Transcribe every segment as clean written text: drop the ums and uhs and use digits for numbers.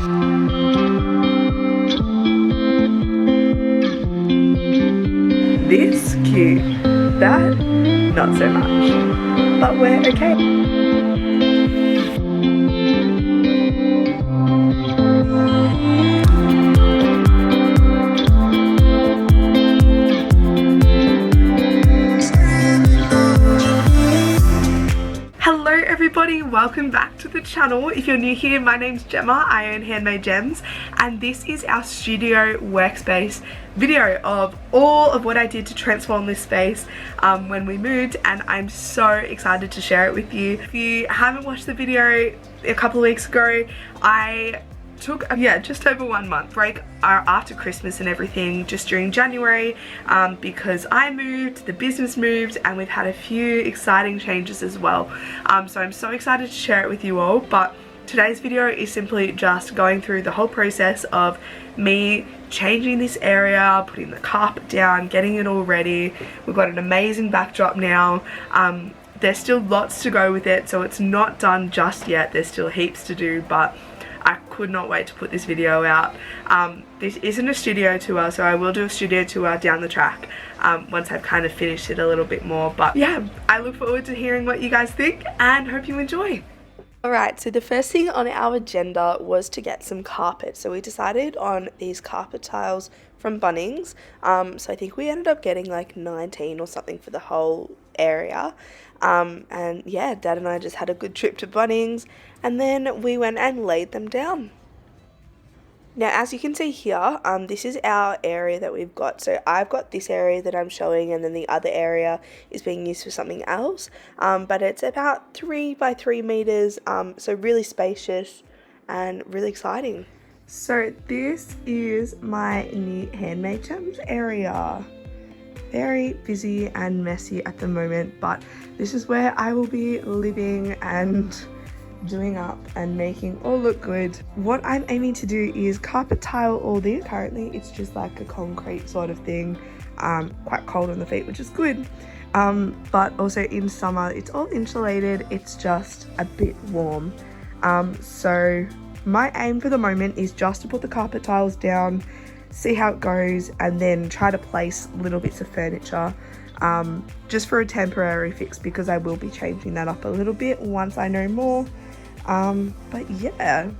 This cute, that not so much, but we're okay. Hello everybody, welcome back to the channel. If you're new here, my name's Jemma, I own Handmade Jems, and this is our studio workspace video of all of what I did to transform this space when we moved, and I'm so excited to share it with you. If you haven't watched the video a couple of weeks ago, I took just over 1 month break after Christmas and everything, just during January, because I moved, the business moved, and we've had a few exciting changes as well. So I'm so excited to share it with you all, but today's video is simply just going through the whole process of me changing this area, putting the carpet down, getting it all ready. We've got an amazing backdrop now. There's still lots to go with it, so it's not done just yet. There's still heaps to do, but I could not wait to put this video out. This isn't a studio tour, so I will do a studio tour down the track once I've kind of finished it a little bit more. But yeah, I look forward to hearing what you guys think and hope you enjoy. Alright, so the first thing on our agenda was to get some carpet. So we decided on these carpet tiles from Bunnings. So I think we ended up getting like 19 or something for the whole area. And yeah, Dad and I just had a good trip to Bunnings, and then we went and laid them down. Now, as you can see here, this is our area that we've got. So I've got this area that I'm showing, and then the other area is being used for something else. But it's about 3 by 3 meters, so really spacious and really exciting. So this is my new Handmade Jems area. Very busy and messy at the moment, but this is where I will be living and doing up and making all look good. What I'm aiming to do is carpet tile all this. Currently it's just like a concrete sort of thing, quite cold on the feet, which is good, but also in summer it's all insulated, it's just a bit warm. So my aim for the moment is just to put the carpet tiles down, see how it goes, and then try to place little bits of furniture just for a temporary fix, because I will be changing that up a little bit once I know more. But yeah.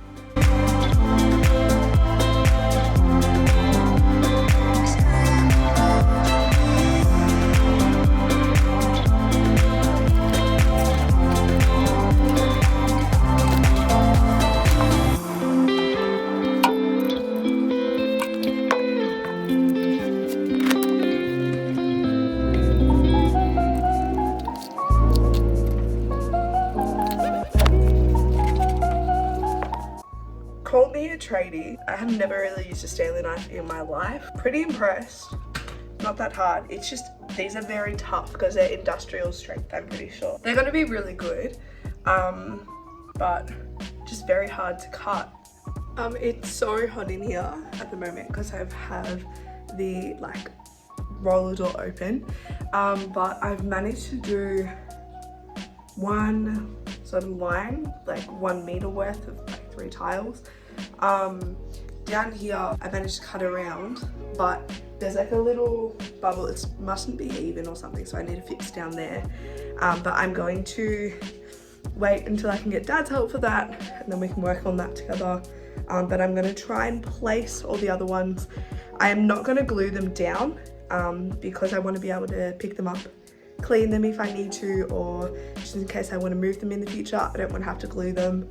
Call me a tradie. I have never really used a Stanley knife in my life. Pretty impressed. Not that hard. It's just, these are very tough because they're industrial strength, I'm pretty sure. They're gonna be really good, but just very hard to cut. It's so hot in here at the moment because I have the like roller door open, but I've managed to do one sort of line, like 1 meter worth of like 3 tiles. Down here I managed to cut around, but there's like a little bubble. It mustn't be even or something, so I need to fix down there. But I'm going to wait until I can get Dad's help for that, and then we can work on that together. But I'm going to try and place all the other ones. I am not going to glue them down because I want to be able to pick them up, clean them if I need to, or just in case I want to move them in the future. I don't want to have to glue them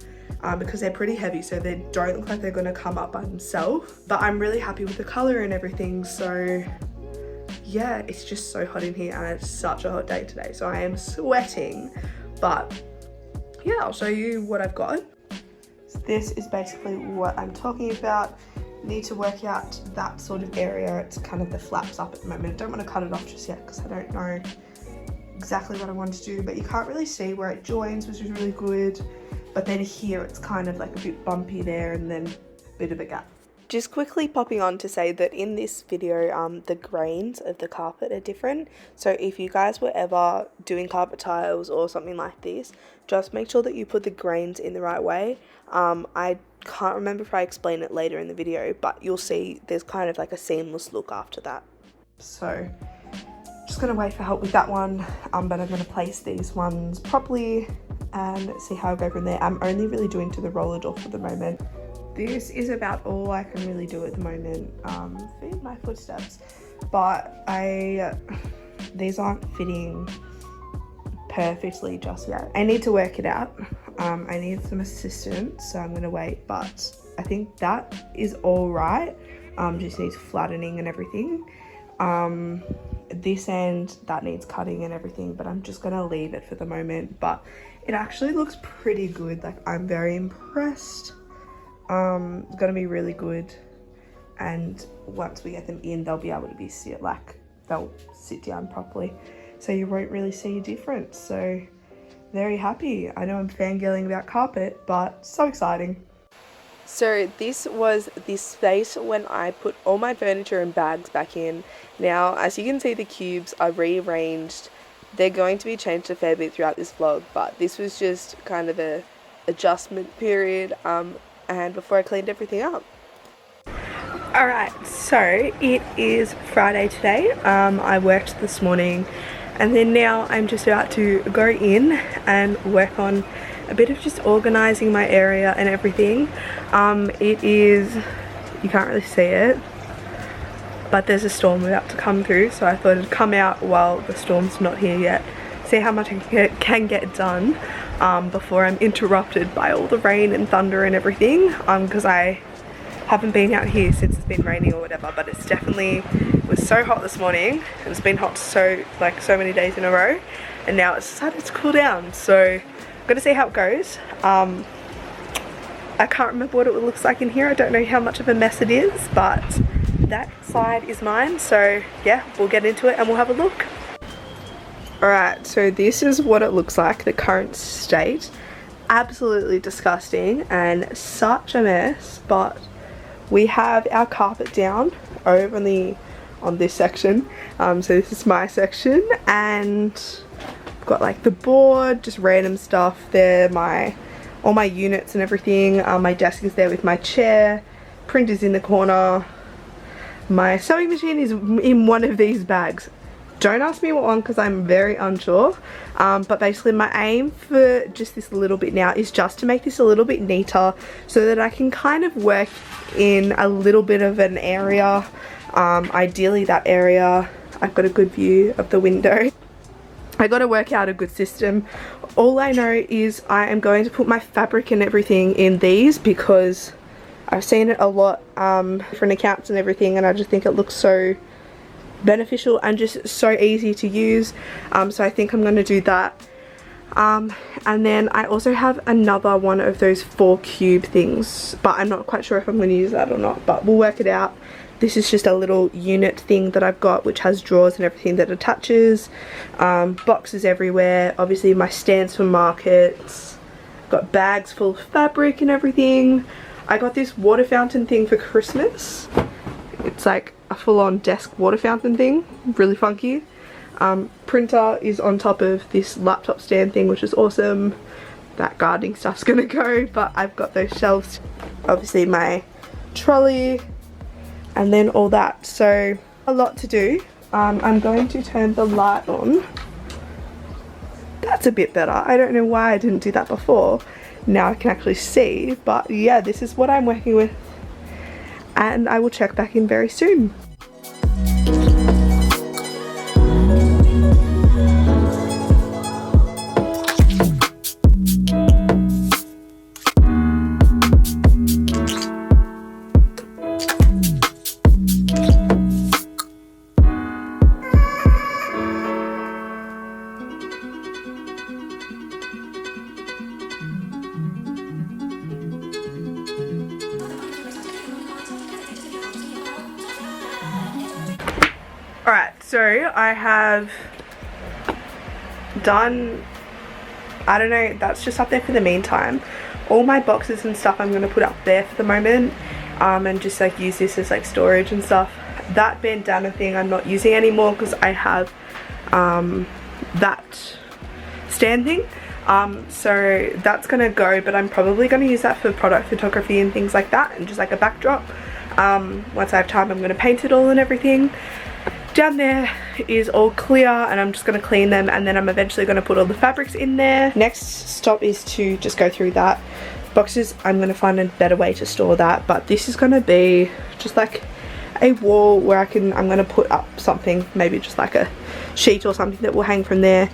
because they're pretty heavy, so they don't look like they're going to come up by themselves. But I'm really happy with the color and everything, so yeah, it's just so hot in here, and it's such a hot day today, so I am sweating. But yeah, I'll show you what I've got. So this is basically what I'm talking about. Need to work out that sort of area. It's kind of the flaps up at the moment. I don't want to cut it off just yet because I don't know exactly what I want to do, but you can't really see where it joins, which is really good. But then here it's kind of like a bit bumpy there, and then a bit of a gap. Just quickly popping on to say that in this video, the grains of the carpet are different. So if you guys were ever doing carpet tiles or something like this, just make sure that you put the grains in the right way. I can't remember if I explain it later in the video, but you'll see there's kind of like a seamless look after that. So just gonna wait for help with that one, but I'm gonna place these ones properly and see how I go from there. I'm only really doing to the roller door for the moment. This is about all I can really do at the moment, feed my footsteps, but these aren't fitting perfectly just yet. I need to work it out. I need some assistance, so I'm gonna wait, but I think that is all right. Just needs flattening and everything. This end, that needs cutting and everything, but I'm just gonna leave it for the moment. But it actually looks pretty good. Like, I'm very impressed. It's gonna be really good, and once we get them in, they'll be able to be they'll sit down properly, so you won't really see a difference. So very happy. I know I'm fangirling about carpet, but so exciting. So this was the space when I put all my furniture and bags back in. Now, as you can see, the cubes are rearranged. They're going to be changed a fair bit throughout this vlog, but this was just kind of a adjustment period, and before I cleaned everything up. Alright, so it is Friday today. I worked this morning, and then now I'm just about to go in and work on a bit of just organising my area and everything. It is, you can't really see it, but there's a storm about to come through, so I thought I'd come out while the storm's not here yet, see how much I can get done before I'm interrupted by all the rain and thunder and everything, because I haven't been out here since it's been raining or whatever. But it's definitely, it was so hot this morning, and it's been hot so many days in a row, and now it's started to cool down, so I'm gonna see how it goes. I can't remember what it looks like in here. I don't know how much of a mess it is, but that side is mine, so yeah, we'll get into it and we'll have a look. Alright, so this is what it looks like, the current state. Absolutely disgusting and such a mess, but we have our carpet down over on this section. So this is my section, and I've got like the board, just random stuff there, all my units and everything. My desk is there with my chair, printer's in the corner. My sewing machine is in one of these bags. Don't ask me what one, because I'm very unsure, but basically my aim for just this little bit now is just to make this a little bit neater so that I can kind of work in a little bit of an area. Ideally that area, I've got a good view of the window. I got to work out a good system. All I know is I am going to put my fabric and everything in these, because I've seen it a lot, different accounts and everything, and I just think it looks so beneficial and just so easy to use. So I think I'm going to do that. And then I also have another one of those 4 cube things, but I'm not quite sure if I'm going to use that or not, but we'll work it out. This is just a little unit thing that I've got, which has drawers and everything that attaches. Boxes everywhere, obviously my stands for markets, got bags full of fabric and everything. I got this water fountain thing for Christmas. It's like a full-on desk water fountain thing, really funky. Printer is on top of this laptop stand thing, which is awesome. That gardening stuff's gonna go, but I've got those shelves, obviously my trolley, and then all that. So a lot to do. I'm going to turn the light on. That's a bit better. I don't know why I didn't do that before. Now I can actually see, but yeah, this is what I'm working with, and I will check back in very soon. Alright, so I have done, I don't know, that's just up there for the meantime. All my boxes and stuff I'm going to put up there for the moment, and just like use this as like storage and stuff. That bandana thing I'm not using anymore because I have that stand thing. So that's gonna go, but I'm probably gonna use that for product photography and things like that, and just like a backdrop. Once I have time, I'm gonna paint it all and everything. Down there is all clear, and I'm just gonna clean them, and then I'm eventually gonna put all the fabrics in there. Next stop is to just go through that. Boxes, I'm gonna find a better way to store that, but this is gonna be just like a wall where I'm gonna put up something, maybe just like a sheet or something that will hang from there,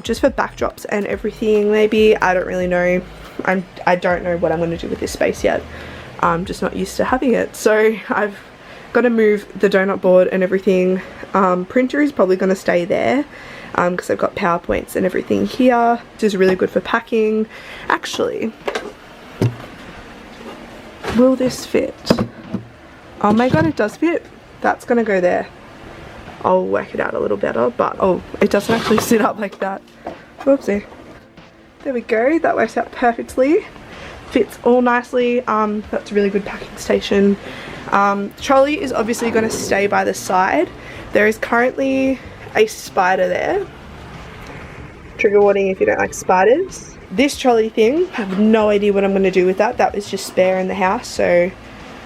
just for backdrops and everything. Maybe, I don't really know. I don't know what I'm gonna do with this space yet. I'm just not used to having it, so I've got to move the donut board and everything. Printer is probably going to stay there because I've got PowerPoints and everything here. This is really good for packing. Actually, will this fit? Oh my god, it does fit. That's going to go there. I'll work it out a little better, but oh, it doesn't actually sit up like that. Whoopsie. There we go, that works out perfectly. Fits all nicely. That's a really good packing station. Trolley is obviously going to stay by the side. There is currently a spider there. Trigger warning if you don't like spiders. This trolley thing, I have no idea what I'm going to do with that. That was just spare in the house, so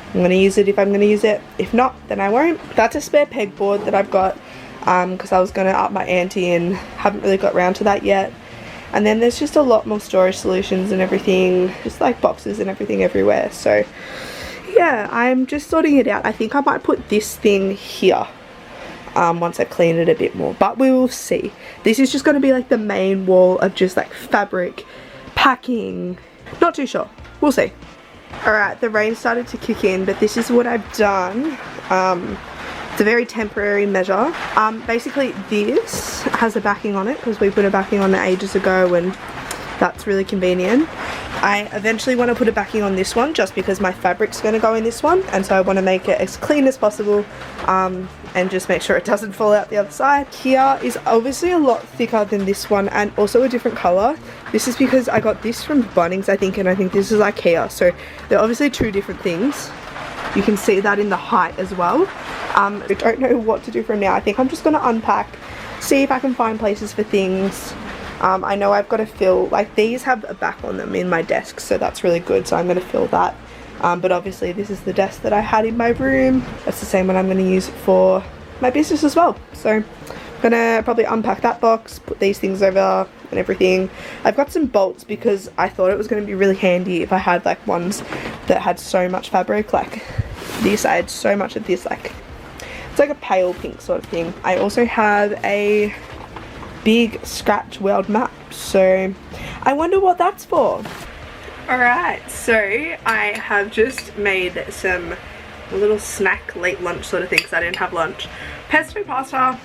I'm going to use it if I'm going to use it. If not, then I won't. That's a spare pegboard that I've got because I was going to up my ante and haven't really got around to that yet. And then there's just a lot more storage solutions and everything, just like boxes and everything everywhere. So yeah, I'm just sorting it out. I think I might put this thing here once I clean it a bit more, but we will see. This is just going to be like the main wall of just like fabric, packing, not too sure, we'll see. Alright, the rain started to kick in, but this is what I've done. It's a very temporary measure. Basically this has a backing on it because we put a backing on it ages ago, and that's really convenient. I eventually want to put a backing on this one just because my fabric's going to go in this one, and so I want to make it as clean as possible and just make sure it doesn't fall out the other side. Here is obviously a lot thicker than this one and also a different colour. This is because I got this from Bunnings, I think, and I think this is IKEA, so they're obviously two different things. You can see that in the height as well. I don't know what to do from now. I think I'm just going to unpack, see if I can find places for things. I know I've got to fill, like these have a back on them in my desk, so that's really good, so I'm going to fill that. But obviously this is the desk that I had in my room. That's the same one I'm going to use for my business as well. So I'm going to probably unpack that box, put these things over and everything. I've got some bolts because I thought it was going to be really handy if I had like ones that had so much fabric, like this. I had so much of this, like it's like a pale pink sort of thing. I also have a big scratch world map, so I wonder what that's for. Alright, so I have just made some little snack late lunch sort of things. I didn't have lunch. Pesto pasta,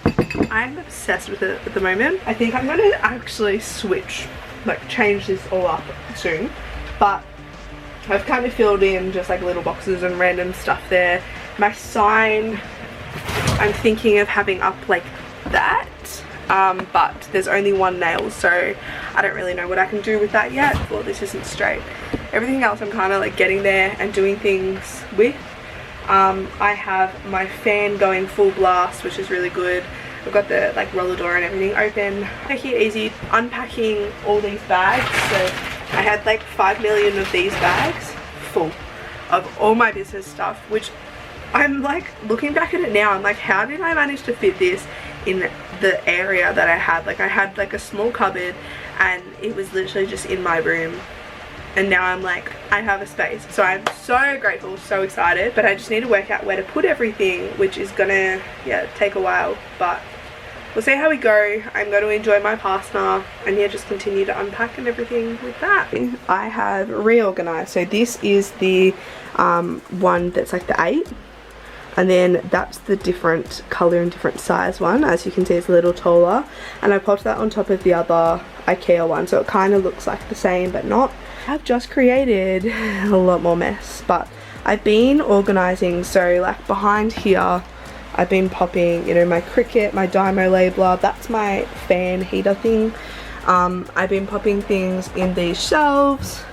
I'm obsessed with it at the moment. I think I'm going to actually switch, like change this all up soon, but I've kind of filled in just like little boxes and random stuff there. My sign, I'm thinking of having up like that. But there's only one nail, so I don't really know what I can do with that yet. Well, this isn't straight. Everything else I'm kind of like getting there and doing things with. I have my fan going full blast, which is really good. I've got the like roller door and everything open. Taking it easy, unpacking all these bags. So I had like 5 million of these bags full of all my business stuff, which I'm like looking back at it now, I'm like, how did I manage to fit this in the area that I had? Like I had like a small cupboard and it was literally just in my room, and now I'm like, I have a space. So I'm so grateful, so excited, but I just need to work out where to put everything, which is gonna, yeah, take a while, but we'll see how we go. I'm going to enjoy my pasta and yeah, just continue to unpack and everything with that. I have reorganized. So this is the one that's like the 8, and then that's the different color and different size one. As you can see, it's a little taller, and I popped that on top of the other IKEA one, so it kind of looks like the same but not. I've just created a lot more mess, but I've been organizing. So like behind here I've been popping, you know, my Cricut, my Dymo labeler, that's my fan heater thing. I've been popping things in these shelves,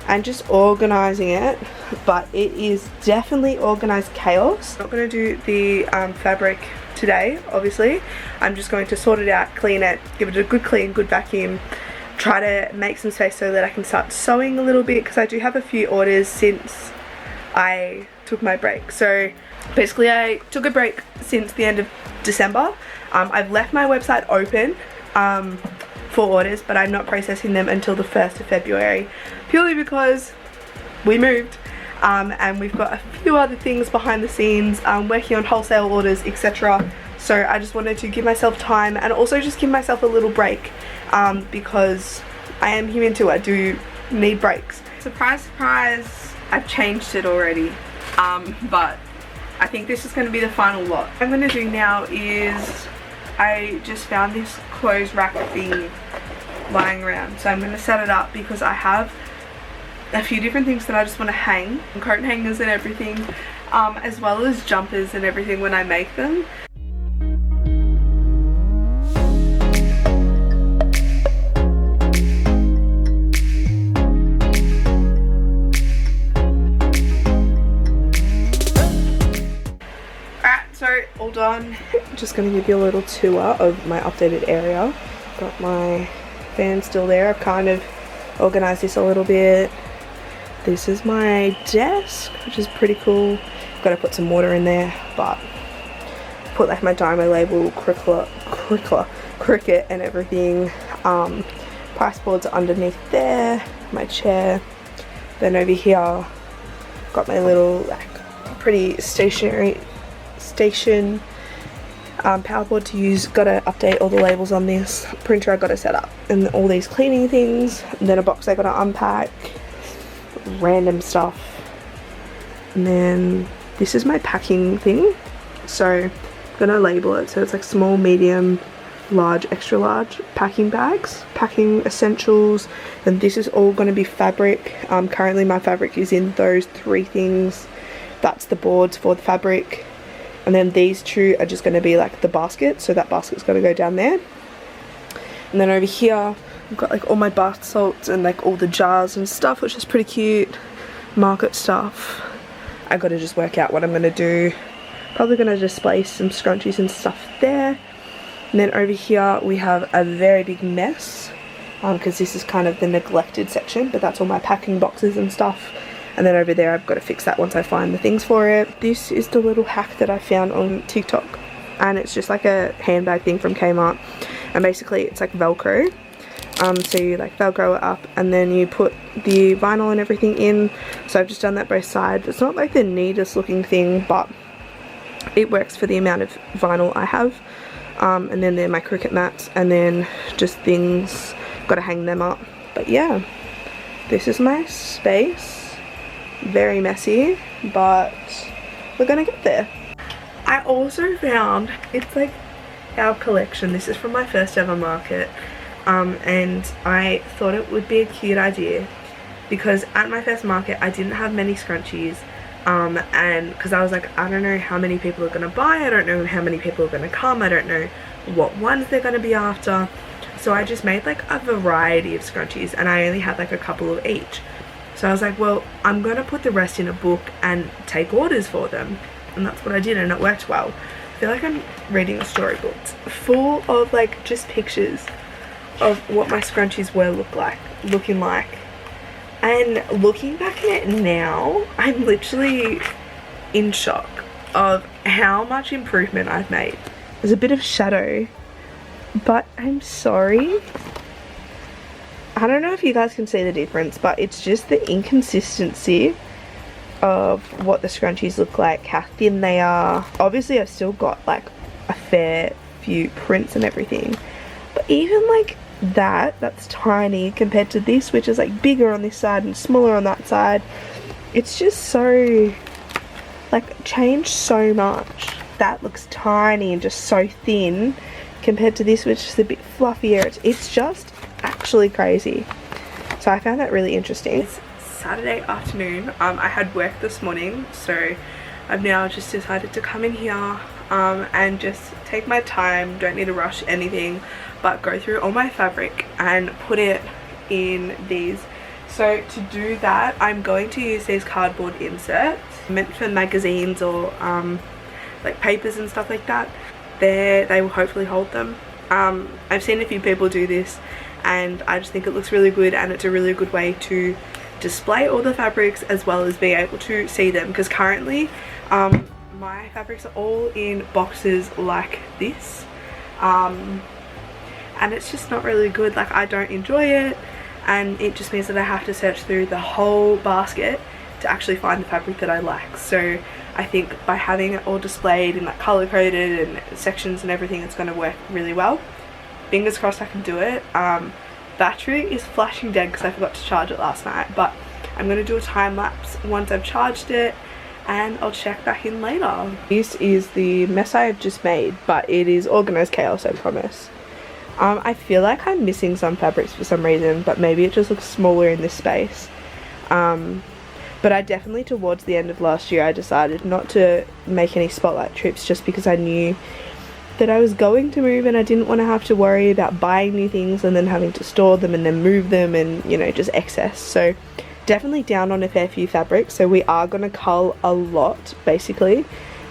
and just organizing it, but it is definitely organized chaos. I'm not going to do the fabric today, obviously. I'm just going to sort it out, clean it, give it a good clean, good vacuum, try to make some space so that I can start sewing a little bit, because I do have a few orders since I took my break. So basically I took a break since the end of December. I've left my website open for orders, but I'm not processing them until the 1st of February, purely because we moved and we've got a few other things behind the scenes, working on wholesale orders, etc. So I just wanted to give myself time and also just give myself a little break, because I am human too. I do need breaks. Surprise, surprise, I've changed it already, but I think this is going to be the final lot. What I'm going to do now is, I just found this clothes rack thing lying around, so I'm going to set it up because I have a few different things that I just want to hang, coat hangers and everything, as well as jumpers and everything when I make them. All done. Just going to give you a little tour of my updated area. Got my fan still there. I've kind of organized this a little bit. This is my desk, which is pretty cool. Got to put some water in there, but put like my Dymo label, cricket and everything. Price boards are underneath there. My chair. Then over here, got my little like pretty stationary station power board to use. Got to update all the labels on this. Printer I got to set up, and all these cleaning things, and then a box I got to unpack, random stuff. And then this is my packing thing, so I'm gonna label it so it's like small, medium, large, extra large packing bags, packing essentials. And this is all going to be fabric. Currently my fabric is in those 3 things. That's the boards for the fabric. And then these 2 are just going to be like the basket, so that basket's got to go down there. And then over here I've got like all my bath salts and like all the jars and stuff, which is pretty cute. Market stuff. I got to just work out what I'm going to do. Probably going to display some scrunchies and stuff there. And then over here we have a very big mess, because this is kind of the neglected section, but that's all my packing boxes and stuff. And then over there I've got to fix that once I find the things for it. This is the little hack that I found on TikTok, and it's just like a handbag thing from Kmart, and basically it's like Velcro. So you like Velcro it up and then you put the vinyl and everything in. So I've just done that both sides. It's not like the neatest looking thing, but it works for the amount of vinyl I have. And then they're my cricket mats, and then just things, got to hang them up. But yeah, this is my space. Very messy, but we're gonna get there. I also found, it's like our collection. This is from my first ever market, and I thought it would be a cute idea because at my first market I didn't have many scrunchies, and because I was like, I don't know how many people are gonna buy, I don't know how many people are gonna come, I don't know what ones they're gonna be after. So I just made like a variety of scrunchies, and I only had like a couple of each. So I was like, well, I'm going to put the rest in a book and take orders for them. And that's what I did, and it worked well. I feel like I'm reading a storybook full of like just pictures of what my scrunchies were looking like. And looking back at it now, I'm literally in shock of how much improvement I've made. There's a bit of shadow, but I'm sorry. I don't know if you guys can see the difference, but it's just the inconsistency of what the scrunchies look like, how thin they are. Obviously I've still got like a fair few prints and everything, but even like that's tiny compared to this, which is like bigger on this side and smaller on that side. It's just so like changed so much. That looks tiny and just so thin compared to this, which is a bit fluffier. It's just actually crazy. So I found that really interesting. It's Saturday afternoon. I had work this morning, so I've now just decided to come in here and just take my time. Don't need to rush anything, but go through all my fabric and put it in these So to do that, I'm going to use these cardboard inserts meant for magazines or like papers and stuff like that. They will hopefully hold them. I've seen a few people do this and I just think it looks really good, and it's a really good way to display all the fabrics as well as be able to see them, because currently my fabrics are all in boxes like this, and it's just not really good. Like, I don't enjoy it, and it just means that I have to search through the whole basket to actually find the fabric that I like. So I think by having it all displayed in like color coded and sections and everything, it's going to work really well. Fingers crossed I can do it. Battery is flashing dead because I forgot to charge it last night, but I'm going to do a time lapse once I've charged it and I'll check back in later. This is the mess I have just made, but it is organized chaos, I promise. I feel like I'm missing some fabrics for some reason, but maybe it just looks smaller in this space. But I definitely, towards the end of last year, I decided not to make any spotlight trips just because I knew that I was going to move and I didn't want to have to worry about buying new things and then having to store them and then move them and, you know, just excess. So definitely down on a fair few fabrics. So we are going to cull a lot, basically.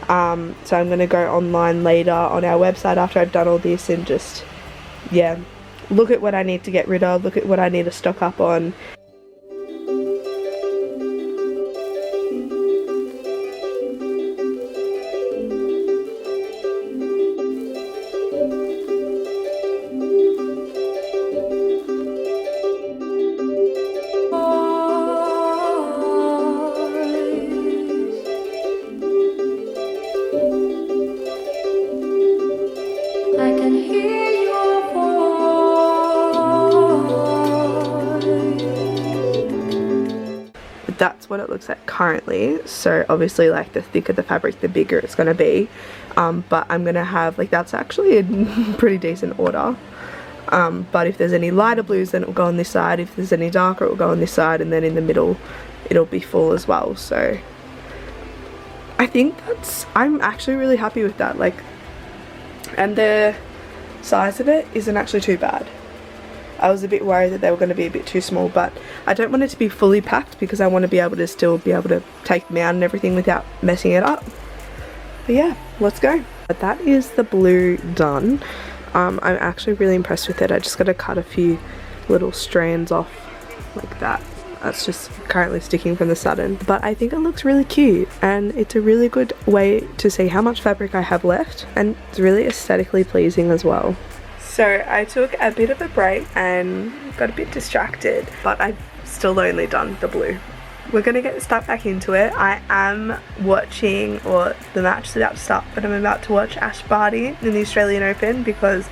So I'm going to go online later on our website after I've done all this and just, yeah, look at what I need to get rid of, look at what I need to stock up on. That's what it looks like currently. So obviously, like, the thicker the fabric, the bigger it's going to be, but I'm going to have, like, that's actually in pretty decent order, but if there's any lighter blues, then it will go on this side. If there's any darker, it will go on this side, and then in the middle it'll be full as well. So I think I'm actually really happy with that. Like, and the size of it isn't actually too bad. I was a bit worried that they were going to be a bit too small, but I don't want it to be fully packed because I want to be able to still be able to take them out and everything without messing it up. But yeah, let's go. But that is the blue done. I'm actually really impressed with it. I just got to cut a few little strands off like that. That's just currently sticking from the satin. But I think it looks really cute, and it's a really good way to see how much fabric I have left, and it's really aesthetically pleasing as well. So I took a bit of a break and got a bit distracted, but I've still only done the blue. We're going to get stuck back into it. I am watching, or the match is about to start, but I'm about to watch Ash Barty in the Australian Open because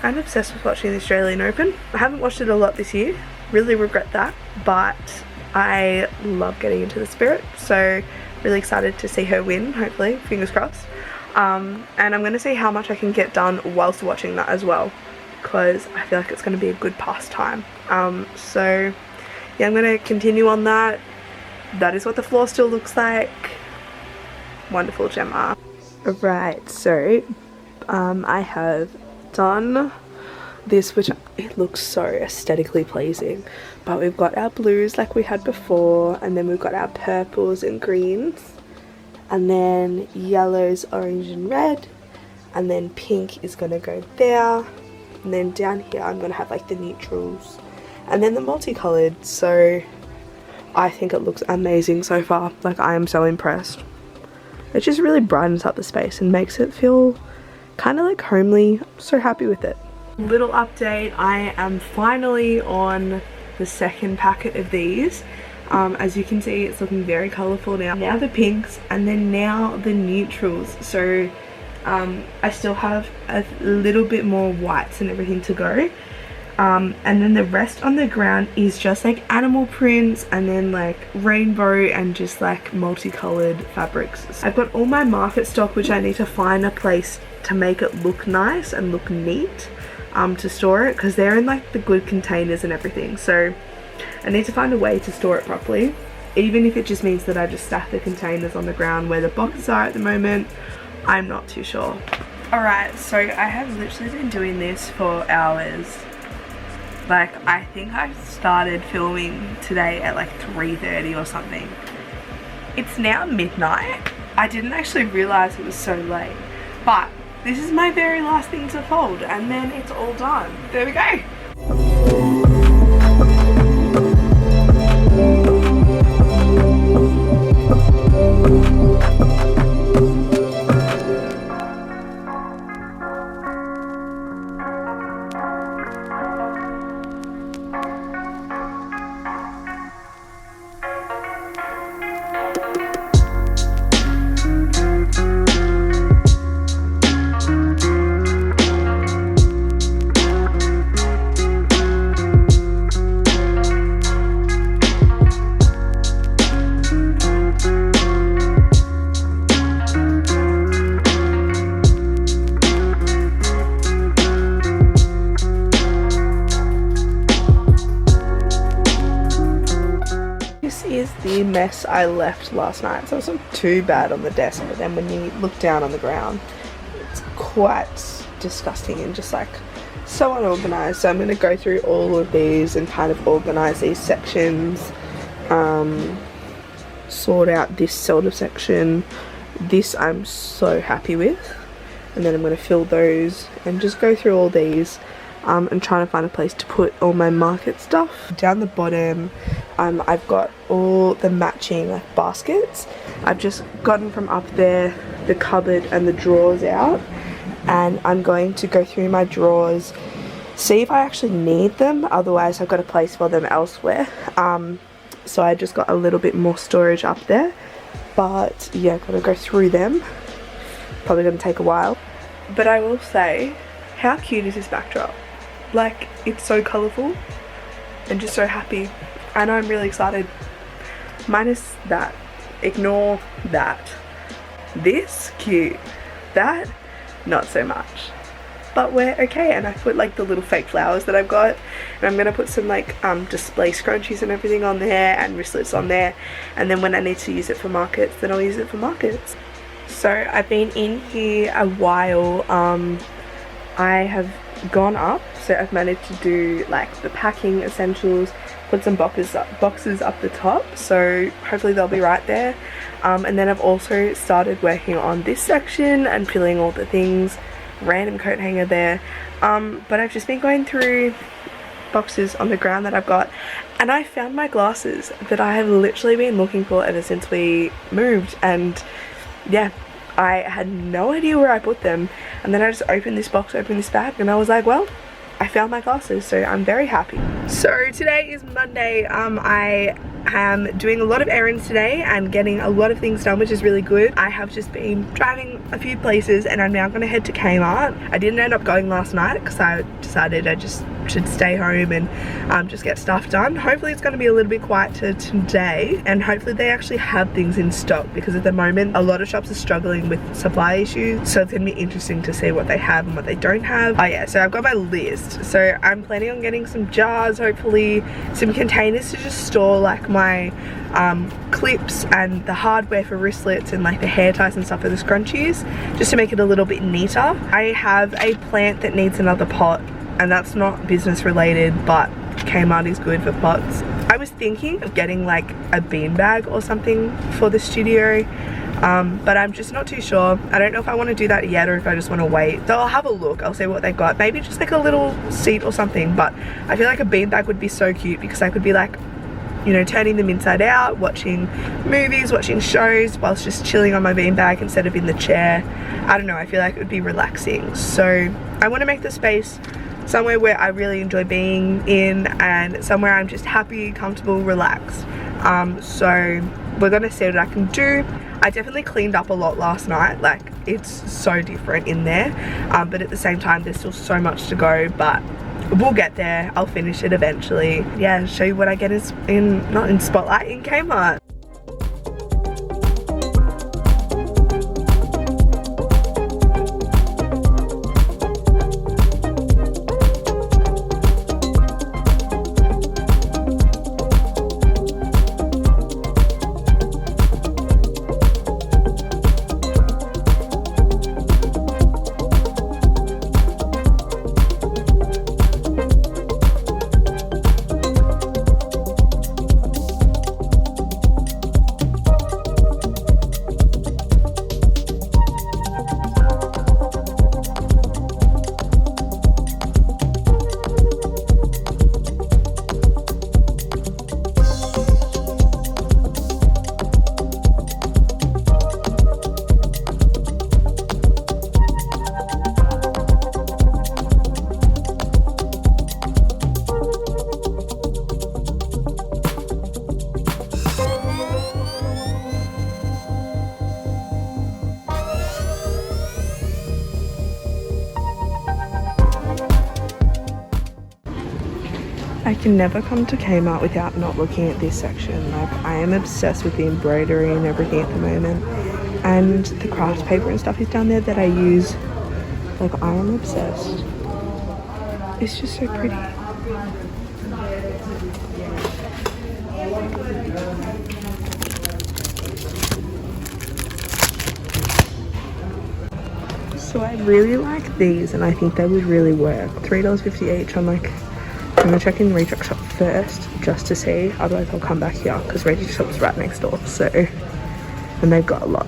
I'm obsessed with watching the Australian Open. I haven't watched it a lot this year, really regret that, but I love getting into the spirit, so really excited to see her win, hopefully, fingers crossed. And I'm going to see how much I can get done whilst watching that as well, because I feel like it's going to be a good pastime. So yeah, I'm going to continue on that. That is what the floor still looks like. Wonderful, Jemma. Right, so I have done this, which it looks so aesthetically pleasing, but we've got our blues like we had before, and then we've got our purples and greens, and then yellows, orange and red, and then pink is going to go there, and then down here I'm going to have like the neutrals and then the multicolored. So I think it looks amazing so far. Like, I am so impressed. It just really brightens up the space and makes it feel kind of like homely. I'm so happy with it. Little update, I am finally on the second packet of these. As you can see, it's looking very colourful now. Now the pinks, and then now the neutrals. So I still have a little bit more whites and everything to go. And then the rest on the ground is just like animal prints, and then like rainbow and just like multicolored fabrics. I've got all my market stock, which I need to find a place to make it look nice and look neat, to store it, because they're in like the good containers and everything. So I need to find a way to store it properly, even if it just means that I just stack the containers on the ground where the boxes are at the moment. I'm not too sure. Alright, so I have literally been doing this for hours. Like, I think I started filming today at like 3:30 or something. It's now midnight. I didn't actually realize it was so late, but this is my very last thing to fold and then it's all done. There we go. Is the mess I left last night. So it's not too bad on the desk, but then when you look down on the ground, it's quite disgusting and just like so unorganized. So I'm going to go through all of these and kind of organize these sections, sort out this sort of section. This I'm so happy with, and then I'm going to fill those and just go through all these. And trying to find a place to put all my market stuff. Down the bottom, I've got all the matching like baskets. I've just gotten from up there the cupboard and the drawers out, and I'm going to go through my drawers, see if I actually need them, otherwise I've got a place for them elsewhere. So I just got a little bit more storage up there, but yeah, gotta go through them. Probably gonna take a while, but I will say, how cute is this backdrop? Like, it's so colourful and just so happy. I know, I'm really excited. Minus that. Ignore that. This, cute. That, not so much. But we're okay. And I put like the little fake flowers that I've got. And I'm going to put some like display scrunchies and everything on there and wristlets on there. And then when I need to use it for markets, then I'll use it for markets. So I've been in here a while. I have gone up, so I've managed to do like the packing essentials, put some boxes up the top, so hopefully they'll be right there. And then I've also started working on this section and filling all the things, random coat hanger there, but I've just been going through boxes on the ground that I've got, and I found my glasses that I have literally been looking for ever since we moved. And yeah, I had no idea where I put them, and then I just opened this box, opened this bag, and I was like, well, I found my glasses, so I'm very happy. So today is Monday. I am doing a lot of errands today and getting a lot of things done, which is really good. I have just been driving a few places and I'm now going to head to Kmart. I didn't end up going last night because I decided I just should stay home and just get stuff done. Hopefully it's going to be a little bit quieter today, and hopefully they actually have things in stock, because at the moment a lot of shops are struggling with supply issues, so it's going to be interesting to see what they have and what they don't have. Oh yeah, so I've got my list. So I'm planning on getting some jars, hopefully some containers to just store like my clips and the hardware for wristlets and like the hair ties and stuff for the scrunchies, just to make it a little bit neater. I have a plant that needs another pot, and that's not business related, but Kmart is good for pots. I was thinking of getting like a beanbag or something for the studio, but I'm just not too sure. I don't know if I want to do that yet or if I just want to wait. So I'll have a look, I'll see what they've got. Maybe just like a little seat or something, but I feel like a beanbag would be so cute, because I could be like, you know, turning them inside out, watching movies, watching shows whilst just chilling on my beanbag instead of in the chair. I don't know, I feel like it would be relaxing. So I want to make the space somewhere where I really enjoy being in, and somewhere I'm just happy, comfortable, relaxed. So we're gonna see what I can do. I definitely cleaned up a lot last night, like it's so different in there, but at the same time there's still so much to go, but we'll get there. I'll finish it eventually. Yeah, show you what I get not in Spotlight, in Kmart. I can never come to Kmart without not looking at this section. Like, I am obsessed with the embroidery and everything at the moment, and the craft paper and stuff is down there that I use. Like, I am obsessed. It's just so pretty. So I really like these, and I think they would really work. $3.50 each. I'm gonna check in Reject Shop first just to see, otherwise I'll come back here because Reject Shop's right next door, so, and they've got a lot.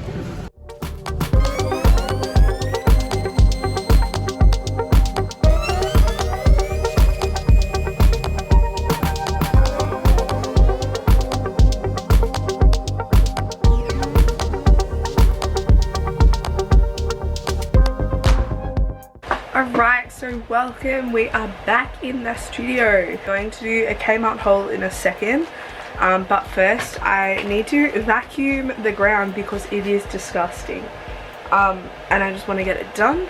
Alright, so welcome. We are back in the studio. Going to do a Kmart haul in a second, but first I need to vacuum the ground because it is disgusting, and I just want to get it done.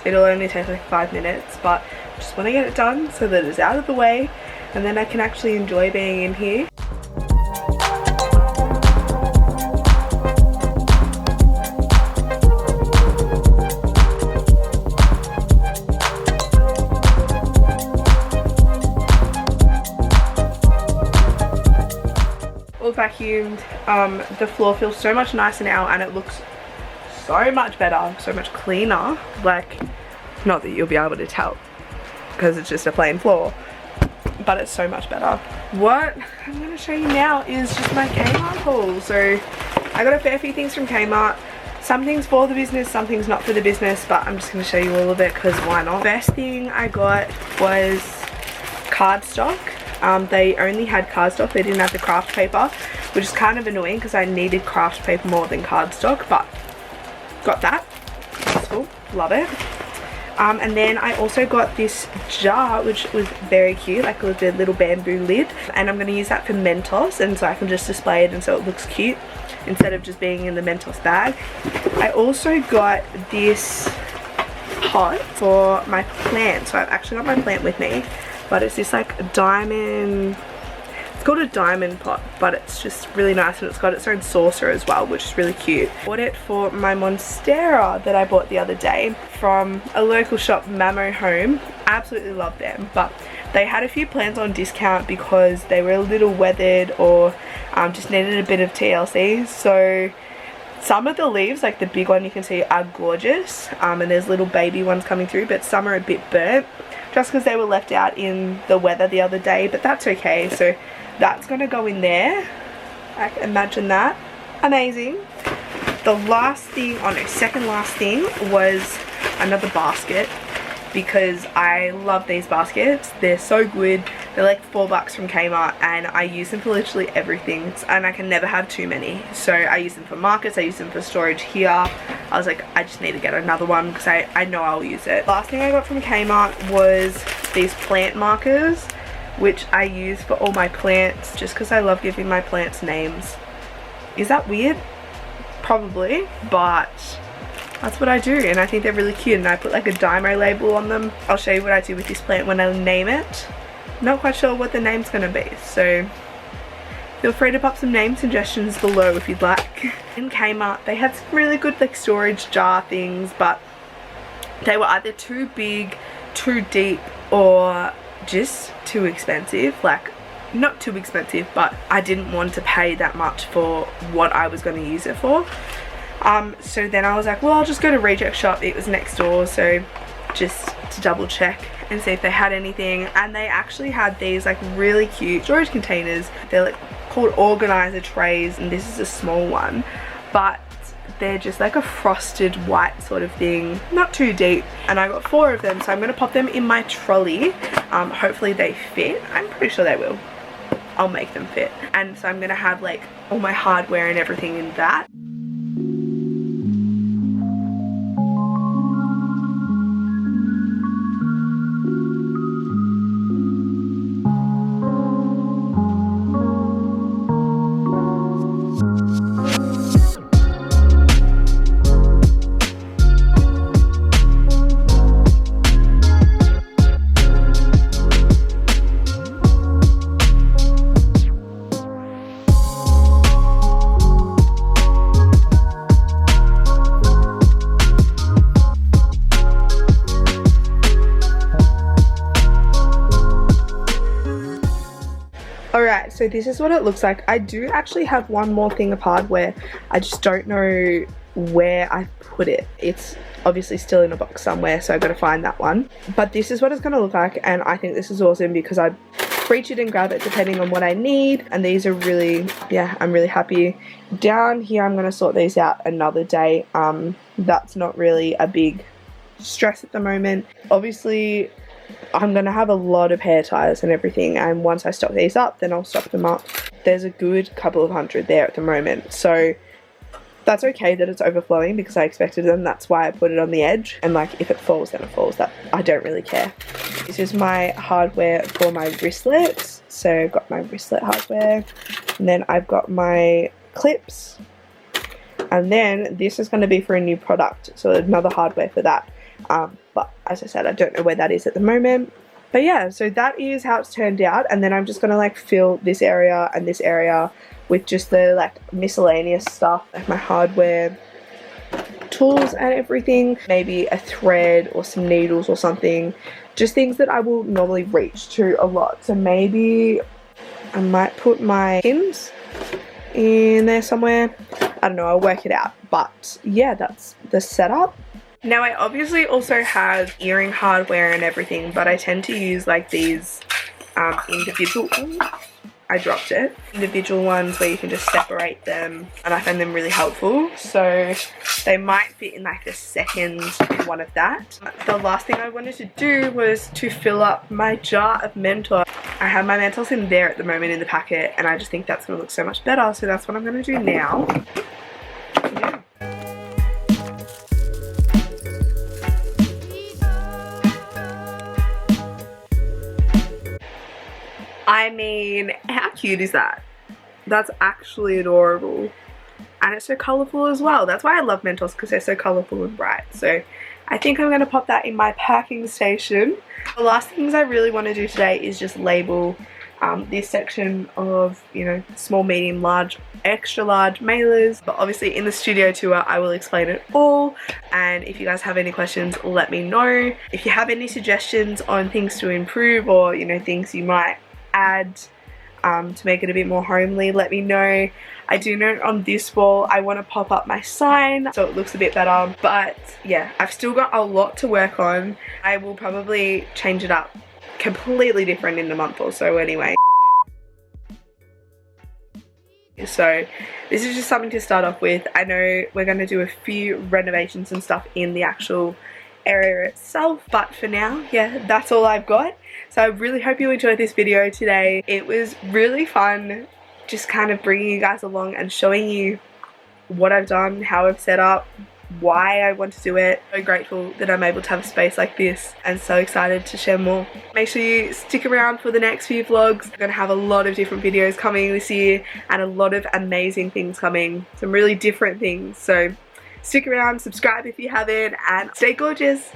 It'll only take like 5 minutes, but I just want to get it done so that it's out of the way, and then I can actually enjoy being in here. Vacuumed. The floor feels so much nicer now, and it looks so much better, so much cleaner. Like, not that you'll be able to tell because it's just a plain floor, but it's so much better. What I'm going to show you now is just my Kmart haul. So I got a fair few things from Kmart. Some things for the business, some things not for the business, but I'm just going to show you all of it because why not. First thing I got was cardstock. They only had cardstock, they didn't have the craft paper, which is kind of annoying because I needed craft paper more than cardstock, but got that. Useful, love it. And then I also got this jar, which was very cute, like with a little bamboo lid, and I'm going to use that for Mentos, and so I can just display it and so it looks cute instead of just being in the Mentos bag. I also got this pot for my plant, so I've actually got my plant with me. But it's this like diamond, it's called a diamond pot, but it's just really nice, and it's got its own saucer as well, which is really cute. Bought it for my monstera that I bought the other day from a local shop, Mamo Home. Absolutely love them, but they had a few plants on discount because they were a little weathered or just needed a bit of TLC. So some of the leaves, like the big one you can see, are gorgeous, and there's little baby ones coming through, but some are a bit burnt just because they were left out in the weather the other day, but that's okay. So that's going to go in there. Like, imagine that. Amazing. The last thing, oh no, second last thing was another basket, because I love these baskets. They're so good. They're like $4 from Kmart, and I use them for literally everything, and I can never have too many. So I use them for markets, I use them for storage here. I was like, I just need to get another one because I know I'll use it. Last thing I got from Kmart was these plant markers, which I use for all my plants just because I love giving my plants names. Is that weird? Probably, but that's what I do, and I think they're really cute, and I put like a Dymo label on them. I'll show you what I do with this plant when I name it. Not quite sure what the name's gonna be, so feel free to pop some name suggestions below if you'd like. In Kmart, they had some really good like storage jar things, but they were either too big, too deep, or just too expensive. Like, not too expensive, but I didn't want to pay that much for what I was going to use it for. So then I was like, well, I'll just go to Reject Shop. It was next door, so just to double check and see if they had anything. And they actually had these like really cute storage containers. They're like called organizer trays, and this is a small one, but they're just like a frosted white sort of thing, not too deep, and I got 4 of them, so I'm going to pop them in my trolley. Hopefully they fit. I'm pretty sure they will. I'll make them fit, and so I'm going to have like all my hardware and everything in that. so this is what it looks like. I do actually have one more thing of hardware. I just don't know where I put it. It's obviously still in a box somewhere, so I've got to find that one. But this is what it's going to look like, and I think this is awesome because I reach it and grab it depending on what I need, and these are really, yeah, I'm really happy. Down here I'm going to sort these out another day. That's not really a big stress at the moment. Obviously I'm going to have a lot of hair ties and everything, and once I stock these up then I'll stock them up. There's a good couple of hundred there at the moment, so that's okay that it's overflowing because I expected them. That's why I put it on the edge, and like if it falls then it falls. That I don't really care. This is my hardware for my wristlets. So I've got my wristlet hardware, and then I've got my clips, and then this is going to be for a new product, so another hardware for that. But as I said, I don't know where that is at the moment. But yeah, so that is how it's turned out, and then I'm just going to like fill this area and this area with just the like miscellaneous stuff, like my hardware, tools and everything, maybe a thread or some needles or something, just things that I will normally reach to a lot. So maybe I might put my pins in there somewhere. I don't know, I'll work it out. But yeah, that's the setup. Now I obviously also have earring hardware and everything, but I tend to use like these individual, I dropped it, individual ones where you can just separate them, and I find them really helpful. So they might fit in like the second one of that. The last thing I wanted to do was to fill up my jar of Mentos. I have my Mentos in there at the moment in the packet, and I just think that's going to look so much better, so that's what I'm going to do now. Yeah. I mean, how cute is that? That's actually adorable. And it's so colourful as well. That's why I love Mentos, because they're so colourful and bright. So I think I'm going to pop that in my packing station. The last things I really want to do today is just label this section of, you know, small, medium, large, extra large mailers. But obviously in the studio tour I will explain it all, and if you guys have any questions, let me know. If you have any suggestions on things to improve, or you know, things you might add to make it a bit more homely, let me know. I do know on this wall I want to pop up my sign so it looks a bit better, but yeah, I've still got a lot to work on. I will probably change it up completely different in a month or so anyway. So this is just something to start off with. I know we're going to do a few renovations and stuff in the actual area itself, but for now, yeah, that's all I've got. So I really hope you enjoyed this video today. It was really fun just kind of bringing you guys along and showing you what I've done, how I've set up, why I want to do it. So grateful that I'm able to have a space like this, and so excited to share more. Make sure you stick around for the next few vlogs. I'm going to have a lot of different videos coming this year, and a lot of amazing things coming, some really different things. So stick around, subscribe if you haven't, and stay gorgeous.